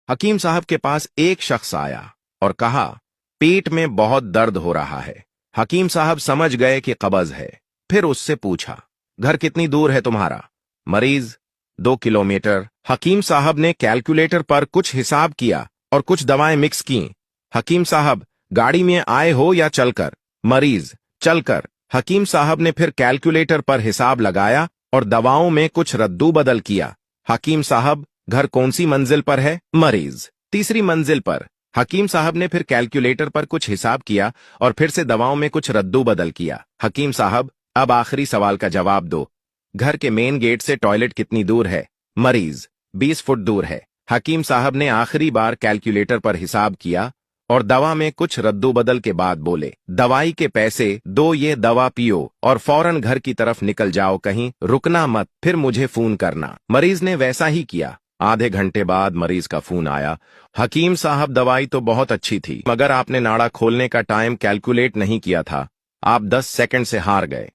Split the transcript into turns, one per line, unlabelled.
हकीम साहब के पास एक शख्स आया और कहा, पेट में बहुत दर्द हो रहा है। हकीम साहब समझ गए कि कब्ज है। फिर उससे पूछा, घर कितनी दूर है तुम्हारा? मरीज, 2 किलोमीटर। हकीम साहब ने कैलकुलेटर पर कुछ हिसाब किया और कुछ दवाएं मिक्स की। हकीम साहब, गाड़ी में आए हो या चलकर? मरीज, चलकर। हकीम साहब ने फिर कैलकुलेटर पर हिसाब लगाया और दवाओं में कुछ रद्दू बदल किया। हकीम साहब, घर कौन सी मंजिल पर है? मरीज, तीसरी मंजिल पर। हकीम साहब ने फिर कैलकुलेटर पर कुछ हिसाब किया और फिर से दवाओं में कुछ रद्दू बदल किया। हकीम साहब, अब आखिरी सवाल का जवाब दो। घर के मेन गेट से टॉयलेट कितनी दूर है? मरीज, 20 फुट दूर है। हकीम साहब ने आखिरी बार कैलकुलेटर पर हिसाब किया और दवा में कुछ रद्दू बदल के बाद बोले, दवाई के पैसे दो, ये दवा पियो और फौरन घर की तरफ निकल जाओ, कहीं रुकना मत, फिर मुझे फोन करना। मरीज ने वैसा ही किया। आधे घंटे बाद मरीज का फोन आया, हकीम साहब, दवाई तो बहुत अच्छी थी मगर आपने नाड़ा खोलने का टाइम कैलकुलेट नहीं किया था, आप 10 सेकंड से हार गए।